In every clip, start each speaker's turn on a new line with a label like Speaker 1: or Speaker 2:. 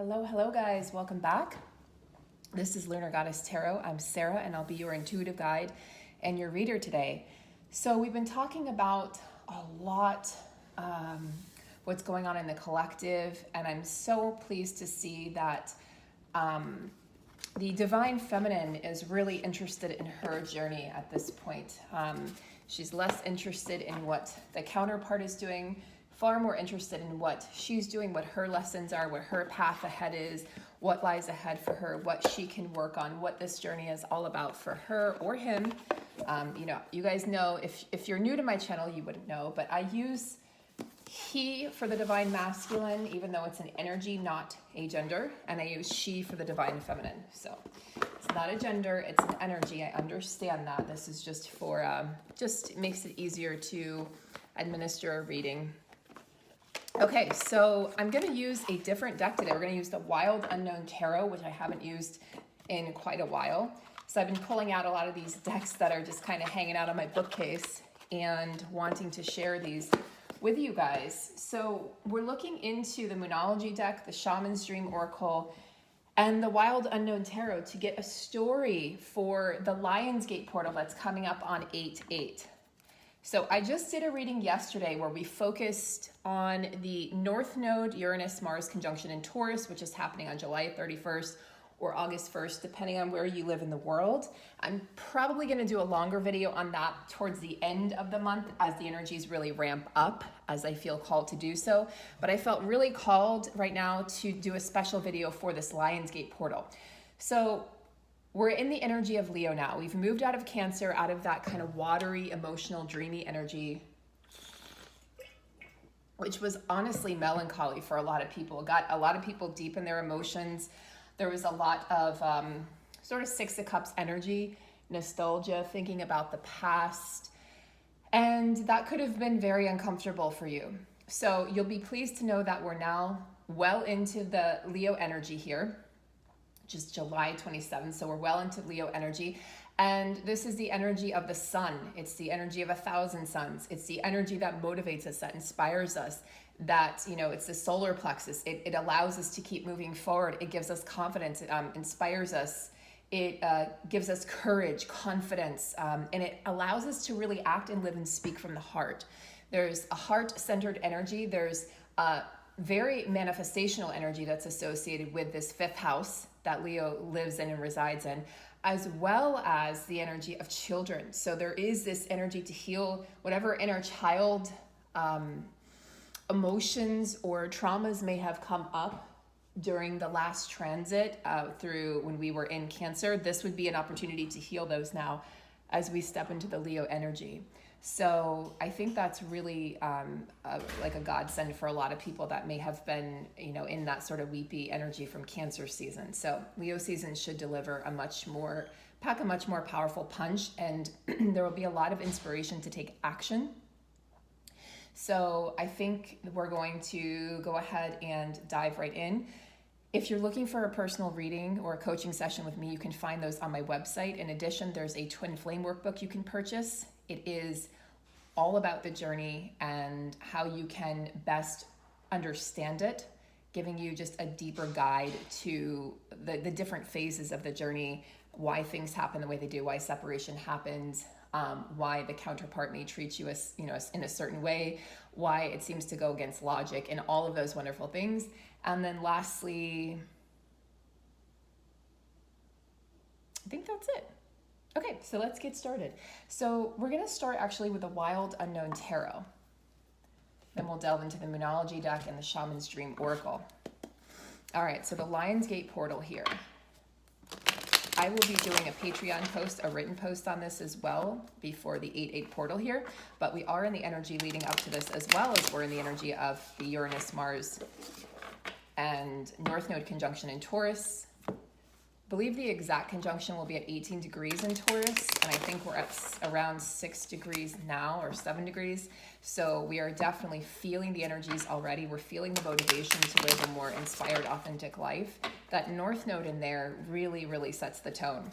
Speaker 1: Hello guys, welcome back. This is Lunar Goddess Tarot. I'm Sarah and I'll be your intuitive guide and your reader today. So we've been talking about a lot what's going on in the collective, and I'm so pleased to see that the Divine Feminine is really interested in her journey at this point. She's less interested in what the counterpart is doing, far more interested in what she's doing, what her lessons are, what her path ahead is, what lies ahead for her, what she can work on, what this journey is all about for her or him. You guys know, if you're new to my channel, you wouldn't know, but I use he for the Divine Masculine, even though it's an energy, not a gender, and I use she for the Divine Feminine. So it's not a gender, it's an energy. I understand that. This is just for, just makes it easier to administer a reading. Okay, so I'm going to use a different deck today. We're going to use the Wild Unknown Tarot, which I haven't used in quite a while. So I've been pulling out a lot of these decks that are just kind of hanging out on my bookcase and wanting to share these with you guys. So we're looking into the Moonology deck, the Shaman's Dream Oracle, and the Wild Unknown Tarot to get a story for the Lionsgate portal that's coming up on 8/8. So I just did a reading yesterday where we focused on the North Node Uranus-Mars conjunction in Taurus, which is happening on July 31st or August 1st, depending on where you live in the world. I'm probably going to do a longer video on that towards the end of the month as the energies really ramp up, as I feel called to do so. But I felt really called right now to do a special video for this Lionsgate portal. So we're in the energy of Leo now. We've moved out of Cancer, out of that kind of watery, emotional, dreamy energy, which was honestly melancholy for a lot of people. Got a lot of people deep in their emotions. There was a lot of sort of Six of Cups energy, nostalgia, thinking about the past, and that could have been very uncomfortable for you. So you'll be pleased to know that we're now well into the Leo energy here, which is July 27th. So we're well into Leo energy. And this is the energy of the sun. It's the energy of 1,000 suns. It's the energy that motivates us, that inspires us, that, it's the solar plexus. It allows us to keep moving forward. It gives us confidence. It inspires us. It gives us courage, confidence, and it allows us to really act and live and speak from the heart. There's a heart-centered energy. There's a very manifestational energy that's associated with this fifth house that Leo lives in and resides in, as well as the energy of children. So there is this energy to heal whatever inner child emotions or traumas may have come up during the last transit through when we were in Cancer. This would be an opportunity to heal those now as we step into the Leo energy. So I think that's really like a godsend for a lot of people that may have been, in that sort of weepy energy from Cancer season. So Leo season should deliver pack a much more powerful punch, and there will be a lot of inspiration to take action. So I think we're going to go ahead and dive right in. If you're looking for a personal reading or a coaching session with me, you can find those on my website. In addition, there's a Twin Flame workbook you can purchase. It is all about the journey and how you can best understand it, giving you just a deeper guide to the different phases of the journey, why things happen the way they do, why separation happens, why the counterpart may treat you as, in a certain way, why it seems to go against logic, and all of those wonderful things. And then lastly, I think that's it. Okay, so let's get started. So we're going to start actually with the Wild Unknown Tarot. Then we'll delve into the Moonology deck and the Shaman's Dream Oracle. All right, so the Lionsgate portal here. I will be doing a Patreon post, a written post on this as well before the 8/8 portal here, but we are in the energy leading up to this, as well as we're in the energy of the Uranus, Mars, and North Node conjunction in Taurus. I believe the exact conjunction will be at 18 degrees in Taurus, and I think we're at around 6 degrees now, or 7 degrees. So we are definitely feeling the energies already. We're feeling the motivation to live a more inspired, authentic life. That North Node in there really, really sets the tone.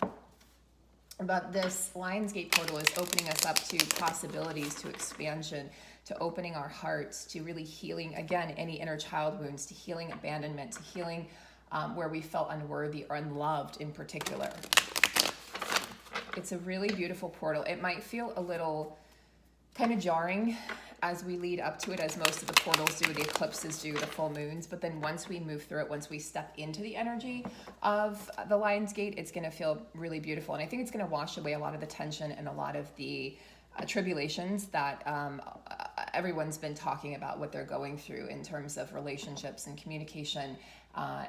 Speaker 1: But this Lionsgate portal is opening us up to possibilities, to expansion, to opening our hearts, to really healing, again, any inner child wounds, to healing abandonment, to healing where we felt unworthy or unloved in particular. It's a really beautiful portal. It might feel a little kind of jarring as we lead up to it, as most of the portals do, the eclipses do, the full moons. But then once we move through it, once we step into the energy of the Lion's Gate, it's going to feel really beautiful. And I think it's going to wash away a lot of the tension and a lot of the tribulations that everyone's been talking about, what they're going through in terms of relationships and communication,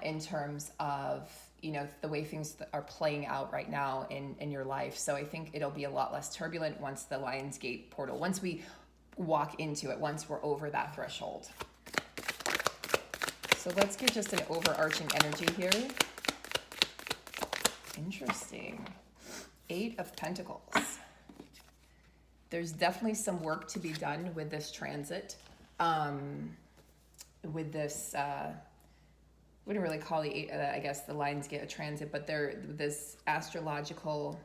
Speaker 1: in terms of, you know, the way things are playing out right now in your life. So I think it'll be a lot less turbulent once the Lion's Gate portal, once we walk into it, once we're over that threshold. So let's get just an overarching energy here. Interesting. 8 of Pentacles. There's definitely some work to be done with this transit, with this, wouldn't really call the I guess the Lion's Gate a transit, but this astrological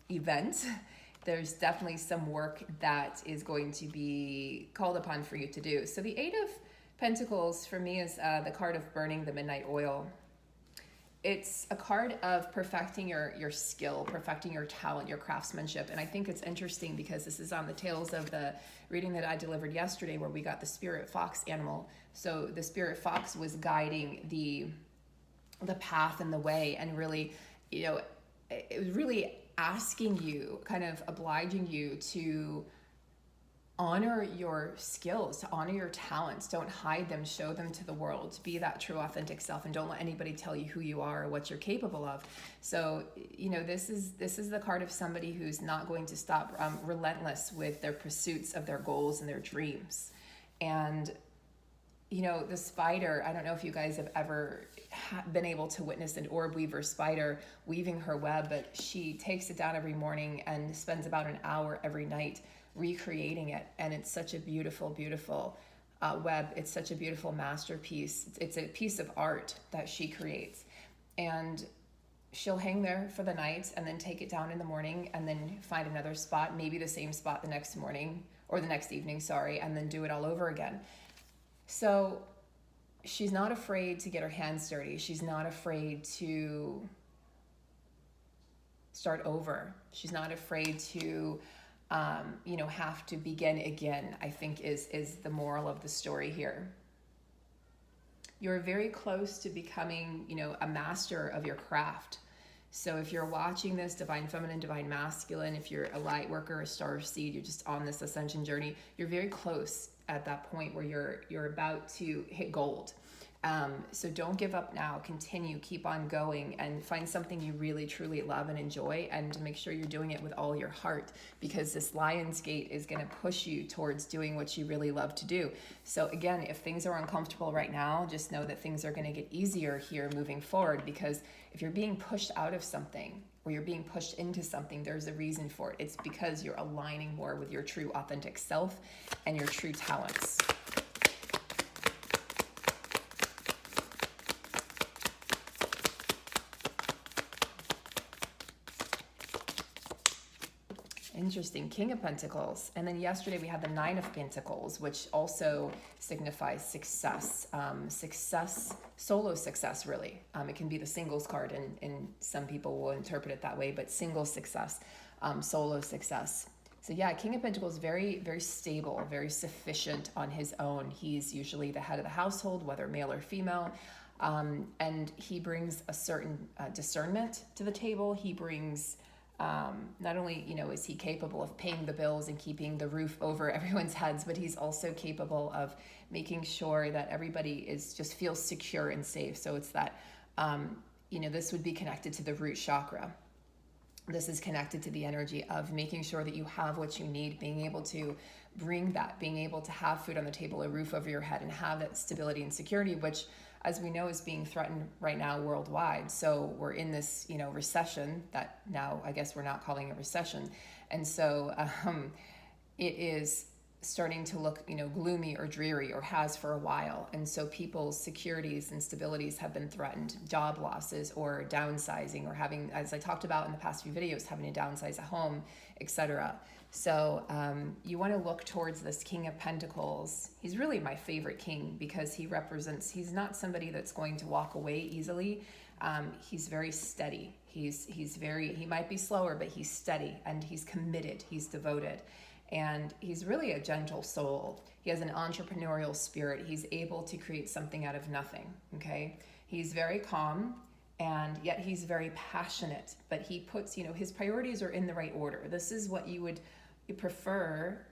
Speaker 1: event, there's definitely some work that is going to be called upon for you to do. So the 8 of Pentacles for me is the card of burning the midnight oil. It's a card of perfecting your skill, perfecting your talent, your craftsmanship. And I think it's interesting because this is on the tails of the reading that I delivered yesterday, where we got the spirit fox animal. So the spirit fox was guiding the path and the way, and really, you know, it was really asking you, kind of obliging you to honor your skills, to honor your talents. Don't hide them, show them to the world, to be that true, authentic self, and don't let anybody tell you who you are or what you're capable of. So, you know, this is the card of somebody who's not going to stop, relentless with their pursuits of their goals and their dreams. And, you know, the spider, I don't know if you guys have ever been able to witness an orb weaver spider weaving her web, but she takes it down every morning and spends about an hour every night recreating it. And it's such a beautiful, beautiful web. It's such a beautiful masterpiece. It's a piece of art that she creates. And she'll hang there for the night and then take it down in the morning and then find another spot, maybe the same spot the next morning or the next evening, and then do it all over again. So she's not afraid to get her hands dirty. She's not afraid to start over. She's not afraid to you know, have to begin again, I think is the moral of the story here. You're very close to becoming, you know, a master of your craft. So if you're watching this, divine feminine, divine masculine, if you're a light worker, a star seed, you're just on this ascension journey, you're very close at that point where you're about to hit gold. So don't give up now. Continue, keep on going, and find something you really truly love and enjoy, and make sure you're doing it with all your heart, because this Lion's Gate is going to push you towards doing what you really love to do. So again, if things are uncomfortable right now, just know that things are going to get easier here moving forward, because if you're being pushed out of something or you're being pushed into something, there's a reason for it. It's because you're aligning more with your true authentic self and your true talents. Interesting. King of Pentacles. And then yesterday we had the 9 of Pentacles, which also signifies success. Success, solo success, really. It can be the singles card, and some people will interpret it that way, but single success, solo success. So yeah, King of Pentacles, very, very stable, very sufficient on his own. He's usually the head of the household, whether male or female. And he brings a certain discernment to the table. He brings... not only, you know, is he capable of paying the bills and keeping the roof over everyone's heads, but he's also capable of making sure that everybody just feels secure and safe. So it's that, you know, this would be connected to the root chakra. This is connected to the energy of making sure that you have what you need, being able to bring that, being able to have food on the table, a roof over your head, and have that stability and security, which, as we know, is being threatened right now worldwide. So we're in this, you know, recession that now I guess we're not calling a recession. And so it is starting to look, gloomy or dreary, or has for a while. And so people's securities and stabilities have been threatened, job losses or downsizing, or having, as I talked about in the past few videos, having to downsize a home, etc. So you want to look towards this King of Pentacles. He's really my favorite king because he's not somebody that's going to walk away easily. He's very steady. He might be slower, but he's steady, and he's committed, he's devoted. And he's really a gentle soul. He has an entrepreneurial spirit. He's able to create something out of nothing, okay? He's very calm, and yet he's very passionate. But he puts, his priorities are in the right order. This is what you prefer.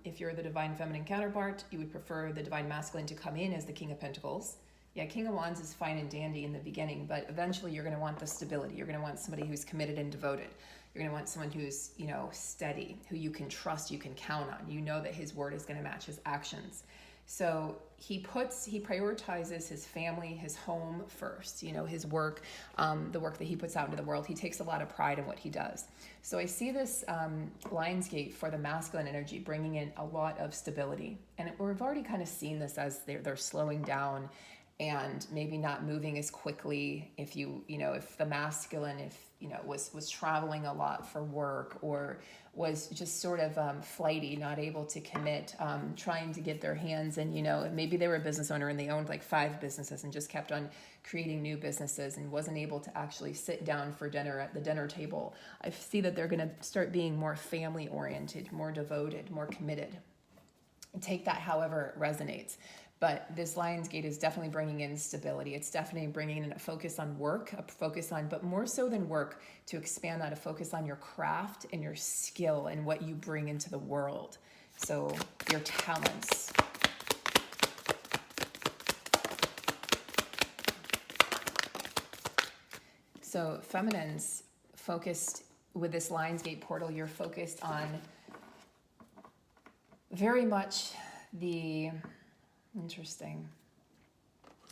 Speaker 1: If you're the divine feminine counterpart, you would prefer the divine masculine to come in as the King of Pentacles. Yeah, King of Wands is fine and dandy in the beginning, but eventually you're going to want the stability. You're going to want somebody who's committed and devoted. You're going to want someone who's, steady, who you can trust, you can count on. You know that his word is going to match his actions. So he prioritizes his family, his home first, his work, the work that he puts out into the world. He takes a lot of pride in what he does. So I see this Lion's Gate for the masculine energy bringing in a lot of stability. And we've already kind of seen this as they're slowing down and maybe not moving as quickly. If the masculine, was traveling a lot for work, or was just sort of flighty, not able to commit, trying to get their hands in, maybe they were a business owner and they owned like 5 businesses and just kept on creating new businesses and wasn't able to actually sit down for dinner at the dinner table. I see that they're going to start being more family oriented, more devoted, more committed. Take that however it resonates. But this Lion's Gate is definitely bringing in stability. It's definitely bringing in a focus on work, but more so than work, to expand that, a focus on your craft and your skill and what you bring into the world. So your talents. So feminines focused with this Lion's Gate portal, you're focused on very much interesting.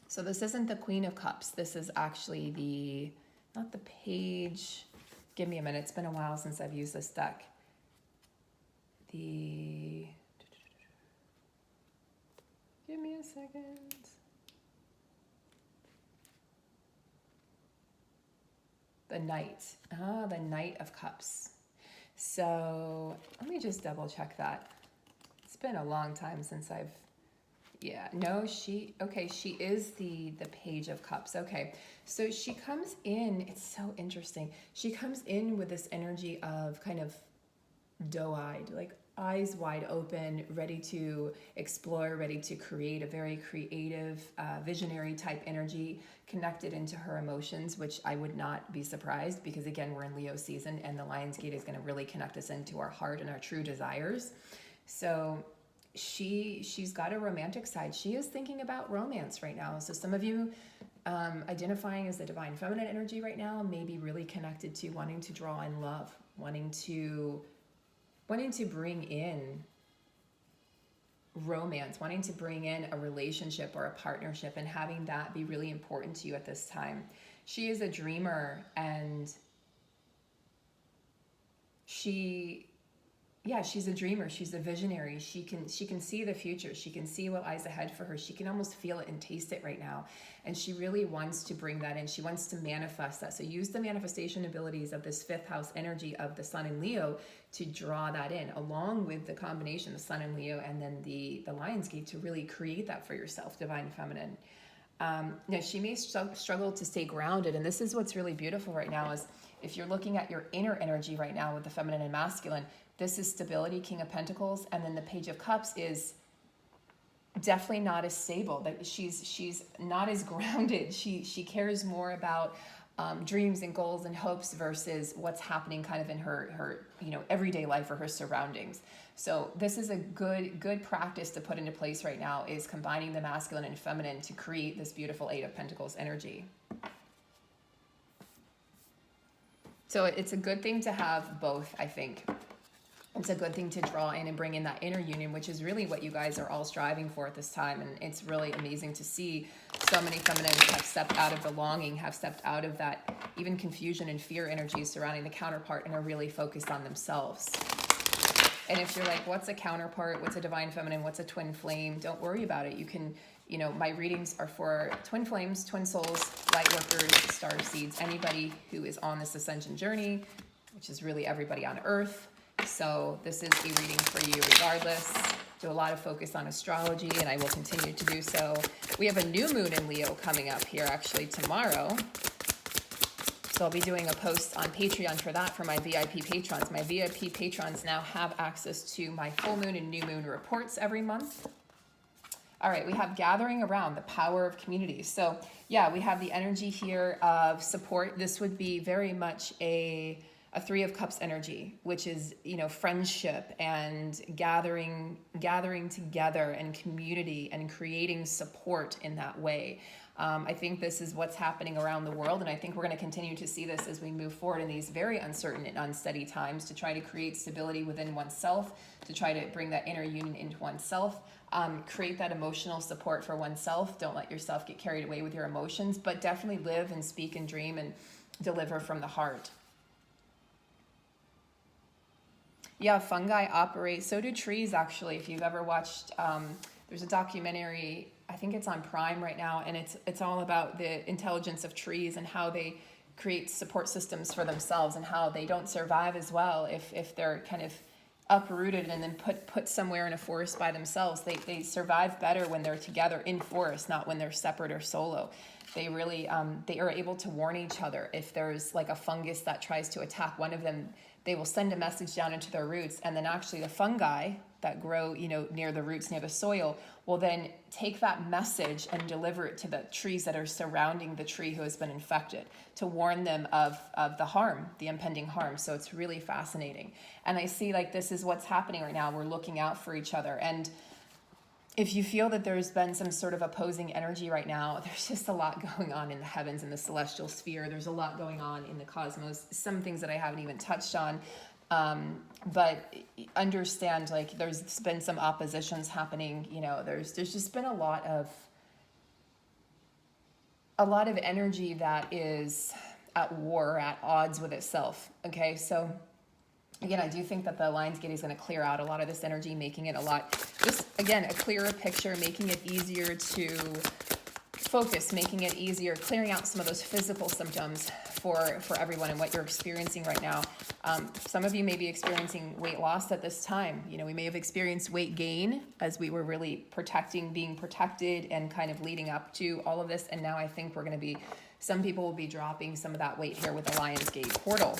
Speaker 1: So this isn't the Queen of Cups. This is actually not the Page. Give me a minute. It's been a while since I've used this deck. Give me a second. The Knight. The Knight of Cups. So let me just double check that. It's been a long time since she is the Page of Cups. Okay, so she comes in, it's so interesting. She comes in with this energy of kind of doe-eyed, like eyes wide open, ready to explore, ready to create, a very creative, visionary type energy, connected into her emotions, which I would not be surprised, because again, we're in Leo season and the Lion's Gate is going to really connect us into our heart and our true desires. So she's got a romantic side. She is thinking about romance right now. So some of you identifying as the divine feminine energy right now may be really connected to wanting to draw in love, wanting to bring in romance, wanting to bring in a relationship or a partnership, and having that be really important to you at this time. She is a dreamer, and she's a dreamer. She's a visionary. She can see the future. She can see what lies ahead for her. She can almost feel it and taste it right now. And she really wants to bring that in. She wants to manifest that. So use the manifestation abilities of this 5th house energy of the Sun in Leo to draw that in, along with the combination of Sun in Leo and then the Lion's Gate, to really create that for yourself, divine feminine. Now, she may struggle to stay grounded. And this is what's really beautiful right now, is if you're looking at your inner energy right now with the feminine and masculine, this is stability, King of Pentacles, and then the Page of Cups is definitely not as stable. That she's not as grounded. She cares more about dreams and goals and hopes versus what's happening kind of in her everyday life or her surroundings. So this is a good practice to put into place right now, is combining the masculine and feminine to create this beautiful 8 of Pentacles energy. So it's a good thing to have both, I think. It's a good thing to draw in and bring in that inner union, which is really what you guys are all striving for at this time. And it's really amazing to see so many feminines have stepped out of the longing, have stepped out of that even confusion and fear energies surrounding the counterpart, and are really focused on themselves. And if you're like, what's a counterpart? What's a divine feminine? What's a twin flame? Don't worry about it. You can, you know, my readings are for twin flames, twin souls, light workers, star seeds, anybody who is on this ascension journey, which is really everybody on earth. So this is a reading for you regardless. Do a lot of focus on astrology, and I will continue to do so. We have a new moon in Leo coming up here actually tomorrow. So I'll be doing a post on Patreon for that for my VIP patrons. My VIP patrons now have access to my full moon and new moon reports every month. All right, we have gathering around, the power of community. So yeah, we have the energy here of support. This would be very much a Three of Cups energy, which is, you know, friendship and gathering together and community and creating support in that way. I think this is what's happening around the world, and I think we're going to continue to see this as we move forward in these very uncertain and unsteady times, to try to create stability within oneself, to try to bring that inner union into oneself, create that emotional support for oneself. Don't let yourself get carried away with your emotions, but definitely live and speak and dream and deliver from the heart. Yeah, fungi operate. So do trees, actually. If you've ever watched, there's a documentary, I think it's on Prime right now, and it's all about the intelligence of trees and how they create support systems for themselves and how they don't survive as well if they're kind of uprooted and then put somewhere in a forest by themselves. They survive better when they're together in forest, not when they're separate or solo. They really, they are able to warn each other. If there's like a fungus that tries to attack one of them, they will send a message down into their roots, and then actually the fungi that grow, you know, near the roots, near the soil, will then take that message and deliver it to the trees that are surrounding the tree who has been infected, to warn them of the harm, the impending harm. So it's really fascinating. And I see like this is what's happening right now. We're looking out for each other. And if you feel that there's been some sort of opposing energy right now, there's just a lot going on in the heavens, in the celestial sphere. There's a lot going on in the cosmos, some things that I haven't even touched on. But understand, like, there's been some oppositions happening. You know, there's just been a lot of energy that is at war, at odds with itself. Okay, so again, I do think that the Lionsgate is going to clear out a lot of this energy, making it a lot, just again, a clearer picture, making it easier to focus, making it easier, clearing out some of those physical symptoms for everyone and what you're experiencing right now. Some of you may be experiencing weight loss at this time. You know, we may have experienced weight gain as we were really being protected and kind of leading up to all of this. And now I think some people will be dropping some of that weight here with the Lionsgate portal.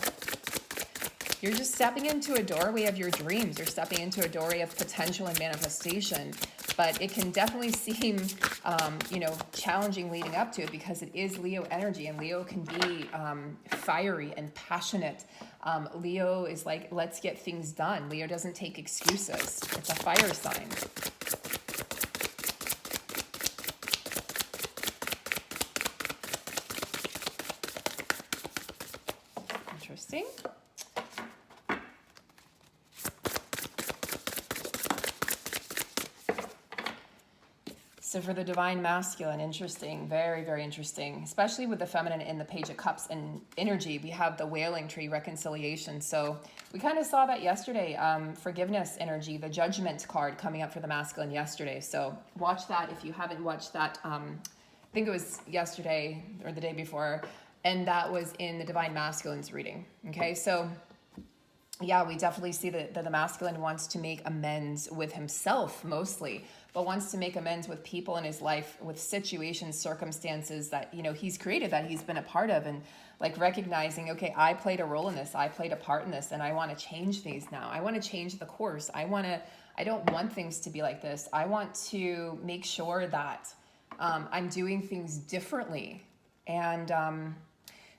Speaker 1: You're just stepping into a doorway of your dreams. You're stepping into a doorway of potential and manifestation. But it can definitely seem, challenging leading up to it, because it is Leo energy, and Leo can be fiery and passionate. Leo is like, let's get things done. Leo doesn't take excuses. It's a fire sign. Interesting. So for the divine masculine, interesting, very, very interesting, especially with the feminine in the Page of Cups and energy. We have the wailing tree, reconciliation. So we kind of saw that yesterday, forgiveness energy, the judgment card coming up for the masculine yesterday. So watch that if you haven't watched that. I think it was yesterday or the day before, and that was in the divine masculine's reading. Okay, so yeah, we definitely see that the masculine wants to make amends with himself mostly, but wants to make amends with people in his life, with situations, circumstances that, you know, he's created, that he's been a part of, and like recognizing, okay, I played a role in this, I played a part in this, and I want to change these now. I want to change the course. I don't want things to be like this. I want to make sure that I'm doing things differently. And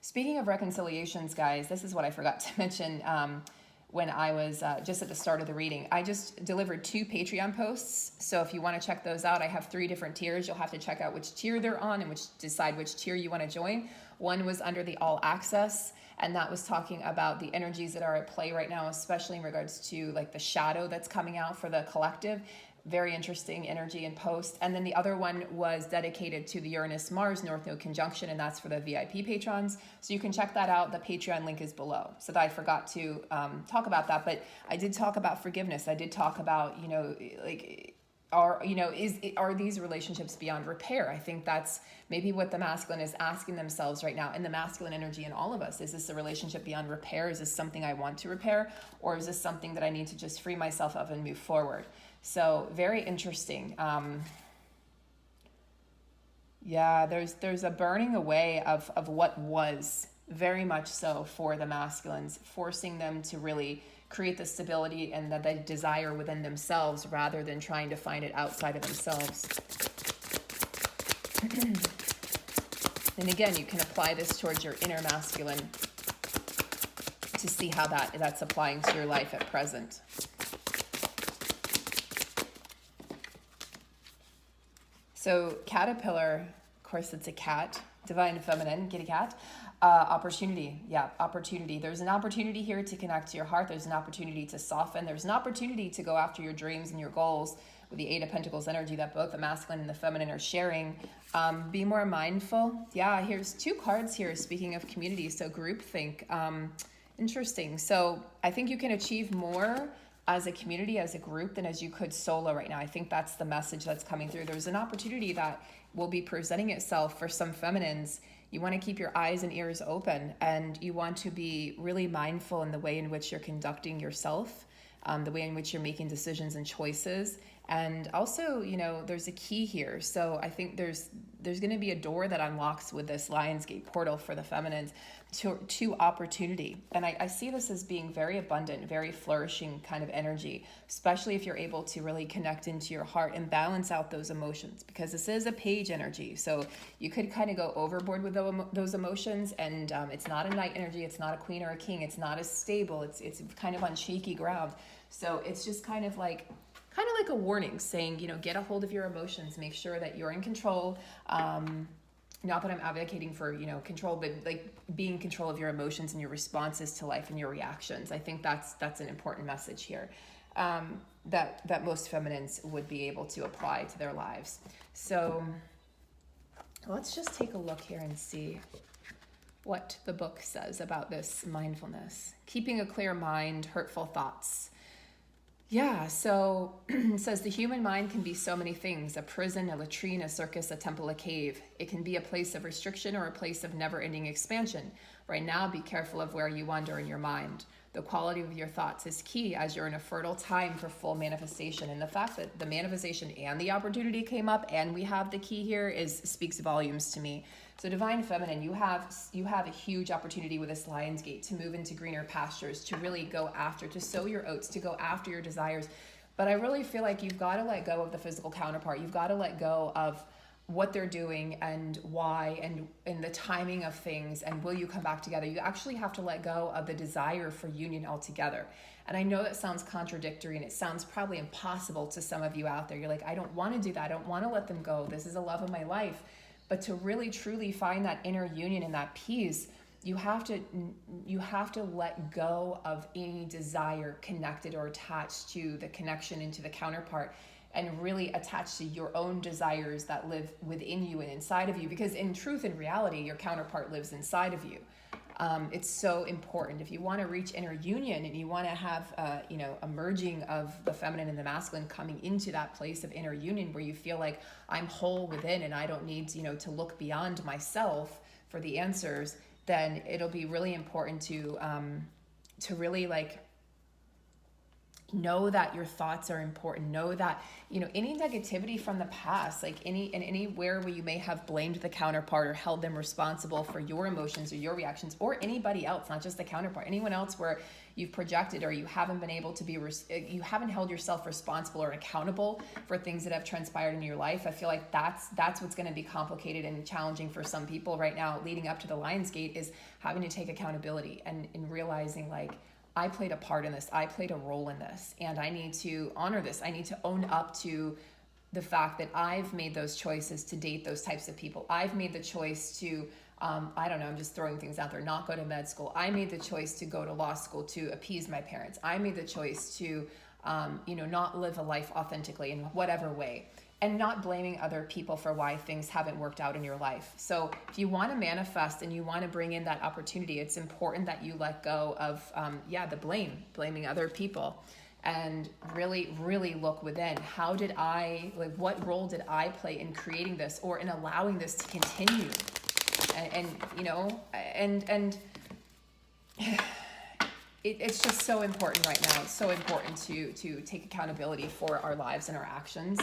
Speaker 1: speaking of reconciliations, guys, this is what I forgot to mention. When I was just at the start of the reading, I just delivered 2 Patreon posts. So if you want to check those out, I have 3 different tiers. You'll have to check out which tier they're on and decide which tier you want to join. One was under the all access, and that was talking about the energies that are at play right now, especially in regards to like the shadow that's coming out for the collective. very interesting energy and post. And then the other one was dedicated to the Uranus-Mars North Node conjunction, and that's for the VIP patrons. So you can check that out. The Patreon link is below. So that I forgot to talk about that, but I did talk about forgiveness. I did talk about, are these relationships beyond repair? I think that's maybe what the masculine is asking themselves right now, and the masculine energy in all of us. Is this a relationship beyond repair? Is this something I want to repair? Or is this something that I need to just free myself of and move forward? So very interesting. There's a burning away of what was, very much so, for the masculines, forcing them to really create the stability and that they desire within themselves rather than trying to find it outside of themselves. And again, you can apply this towards your inner masculine to see how that's applying to your life at present. So caterpillar, of course, it's a cat, divine feminine, kitty cat. Opportunity. There's an opportunity here to connect to your heart. There's an opportunity to soften. There's an opportunity to go after your dreams and your goals with the Eight of Pentacles energy that both the masculine and the feminine are sharing. Be more mindful. Yeah, here's 2 cards here. Speaking of community, so groupthink. Interesting. So I think you can achieve more as a community, as a group, than as you could solo right now. I think that's the message that's coming through. There's an opportunity that will be presenting itself for some feminines. You want to keep your eyes and ears open, and you want to be really mindful in the way in which you're conducting yourself, the way in which you're making decisions and choices. And also, there's a key here. So I think there's going to be a door that unlocks with this Lionsgate portal for the feminines to opportunity. And I see this as being very abundant, very flourishing kind of energy, especially if you're able to really connect into your heart and balance out those emotions, because this is a page energy. So you could kind of go overboard with those emotions, and it's not a knight energy. It's not a queen or a king. It's not as stable. It's kind of on shaky ground. So it's just kind of like a warning saying, get a hold of your emotions, make sure that you're in control. Not that I'm advocating for, control, but like being in control of your emotions and your responses to life and your reactions. I think that's an important message here, that most feminines would be able to apply to their lives. So let's just take a look here and see what the book says about this mindfulness. Keeping a clear mind, hurtful thoughts. Yeah, so it says the human mind can be so many things: a prison, a latrine, a circus, a temple, a cave. It can be a place of restriction or a place of never-ending expansion. Right now, be careful of where you wander in your mind. The quality of your thoughts is key as you're in a fertile time for full manifestation. And the fact that the manifestation and the opportunity came up and we have the key here speaks volumes to me. So divine feminine, you have a huge opportunity with this Lionsgate to move into greener pastures, to really go after, to sow your oats, to go after your desires. But I really feel like you've got to let go of the physical counterpart. You've got to let go of what they're doing and why and the timing of things, and will you come back together. You actually have to let go of the desire for union altogether. And I know that sounds contradictory, and it sounds probably impossible to some of you out there. You're like, I don't want to do that. I don't want to let them go. This is the love of my life. But to really truly find that inner union and that peace, you have to let go of any desire connected or attached to the connection into the counterpart, and really attach to your own desires that live within you and inside of you. Because in truth and reality, your counterpart lives inside of you. It's so important. If you want to reach inner union and you want to have, a merging of the feminine and the masculine, coming into that place of inner union where you feel like I'm whole within and I don't need, to look beyond myself for the answers, then it'll be really important to really know that your thoughts are important. Know that, any negativity from the past, like anywhere where you may have blamed the counterpart or held them responsible for your emotions or your reactions, or anybody else, not just the counterpart, anyone else where you've projected or you haven't been able to you haven't held yourself responsible or accountable for things that have transpired in your life. I feel like that's what's going to be complicated and challenging for some people right now leading up to the Lionsgate, is having to take accountability and realizing I played a part in this. I played a role in this, and I need to honor this. I need to own up to the fact that I've made those choices to date those types of people. I've made the choice to, I'm just throwing things out there, not go to med school. I made the choice to go to law school to appease my parents. I made the choice to not live a life authentically in whatever way, and not blaming other people for why things haven't worked out in your life. So if you want to manifest and you want to bring in that opportunity, it's important that you let go of, the blaming other people, and really, really look within. How did what role did I play in creating this or in allowing this to continue? It's just so important right now. It's so important to take accountability for our lives and our actions,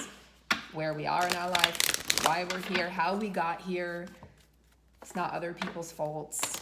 Speaker 1: where we are in our life, why we're here, how we got here. It's not other people's faults.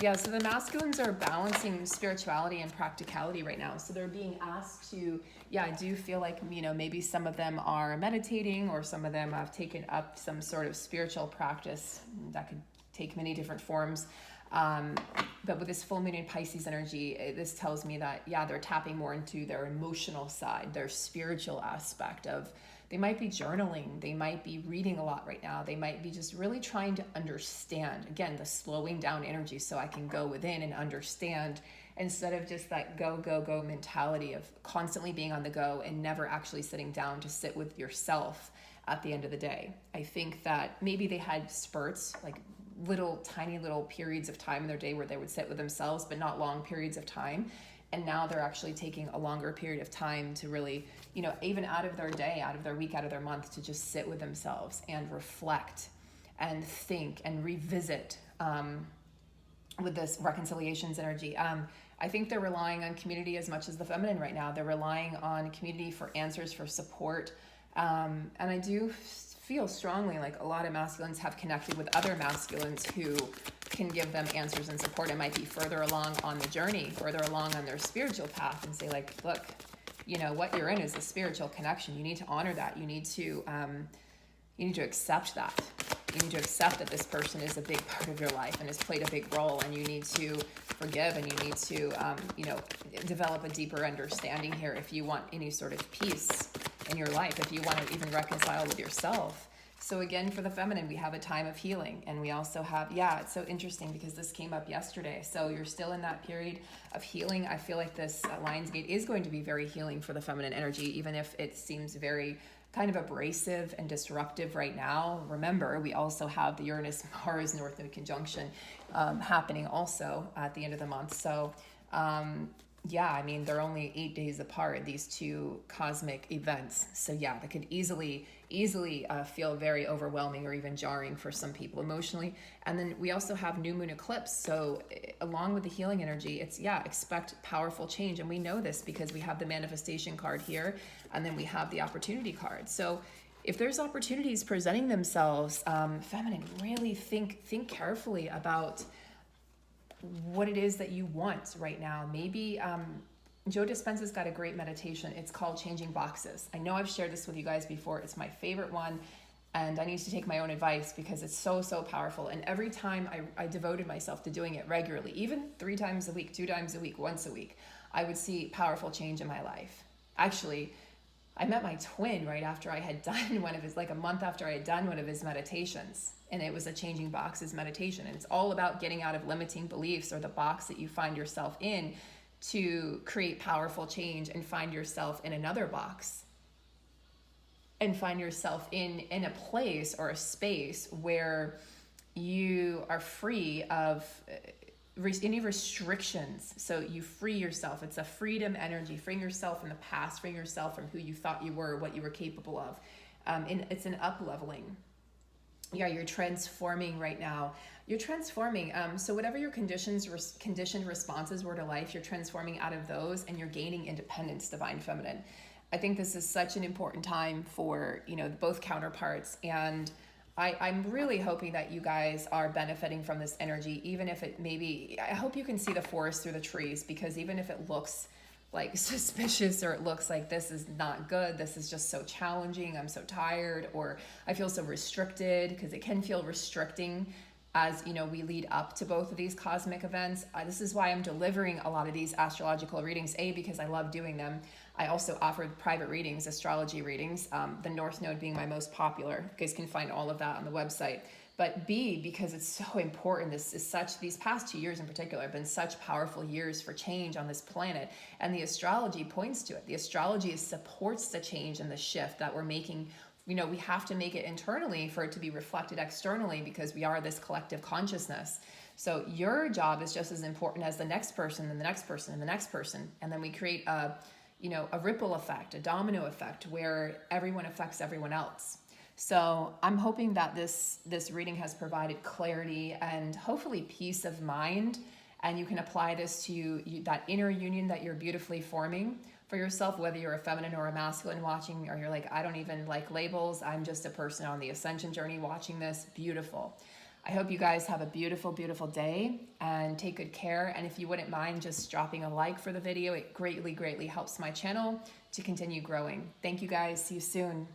Speaker 1: Yeah, so the masculines are balancing spirituality and practicality right now. So they're being asked to, I do feel like, maybe some of them are meditating, or some of them have taken up some sort of spiritual practice that could take many different forms. But with this full moon in Pisces energy, this tells me that, they're tapping more into their emotional side, their spiritual aspect of, they might be journaling, they might be reading a lot right now, they might be just really trying to understand, again, the slowing down energy, so I can go within and understand, instead of just that go, go, go mentality of constantly being on the go and never actually sitting down to sit with yourself at the end of the day. I think that maybe they had spurts, like tiny little periods of time in their day where they would sit with themselves, but not long periods of time. And now they're actually taking a longer period of time to really, even out of their day, out of their week, out of their month, to just sit with themselves and reflect and think and revisit with this reconciliations energy. I think they're relying on community as much as the feminine right now. They're relying on community for answers, for support. And I do feel strongly like a lot of masculines have connected with other masculines who can give them answers and support. It might be further along on the journey, further along on their spiritual path, and say like, look, what you're in is a spiritual connection. You need to honor that. You need to accept that. You need to accept that this person is a big part of your life and has played a big role, and you need to forgive, and you need to, develop a deeper understanding here if you want any sort of peace in your life, if you want to even reconcile with yourself. So again, for the feminine, we have a time of healing, and we also have, it's so interesting because this came up yesterday. So you're still in that period of healing. I feel like this Lionsgate is going to be very healing for the feminine energy, even if it seems very kind of abrasive and disruptive right now. Remember, we also have the Uranus-Mars North Node conjunction happening also at the end of the month. So they're only 8 days apart, these two cosmic events. So that could easily feel very overwhelming or even jarring for some people emotionally. And then we also have new moon eclipse. So along with the healing energy, it's, expect powerful change. And we know this because we have the manifestation card here, and then we have the opportunity card. So if there's opportunities presenting themselves, feminine, really think carefully about what it is that you want right now. Maybe Joe Dispenza's got a great meditation. It's called Changing Boxes. I know I've shared this with you guys before. It's my favorite one, and I need to take my own advice because it's so, so powerful. And every time I devoted myself to doing it regularly, even 3 times a week, 2 times a week, once a week, I would see powerful change in my life. Actually, I met my twin right after I had done a month after I had done one of his meditations. And it was a Changing Boxes meditation. And it's all about getting out of limiting beliefs or the box that you find yourself in to create powerful change and find yourself in another box. And find yourself in a place or a space where you are free of any restrictions. So you free yourself. It's a freedom energy, freeing yourself from the past, freeing yourself from who you thought you were, what you were capable of. And it's an up-leveling. You're transforming right now. You're transforming. So whatever your conditioned responses were to life, you're transforming out of those, and you're gaining independence, divine feminine. I think this is such an important time for, both counterparts. And I'm really hoping that you guys are benefiting from this energy, even if it I hope you can see the forest through the trees, because even if it looks like suspicious, or it looks like this is not good, this is just so challenging, I'm so tired, or I feel so restricted, because it can feel restricting as we lead up to both of these cosmic events. This is why I'm delivering a lot of these astrological readings, because I love doing them. I also offer private readings, astrology readings, the North Node being my most popular. You guys can find all of that on the website. but B, because it's so important. These past 2 years in particular have been such powerful years for change on this planet, and the astrology points to it. The astrology supports the change and the shift that we're making. We have to make it internally for it to be reflected externally, because we are this collective consciousness. So your job is just as important as the next person and the next person and the next person. And then we create a ripple effect, a domino effect, where everyone affects everyone else. So I'm hoping that this reading has provided clarity and hopefully peace of mind, and you can apply this to that inner union that you're beautifully forming for yourself, whether you're a feminine or a masculine watching, or you're like, I don't even like labels, I'm just a person on the ascension journey watching this. Beautiful. I hope you guys have a beautiful, beautiful day, and take good care. And if you wouldn't mind just dropping a like for the video, it greatly, greatly helps my channel to continue growing. Thank you guys. See you soon.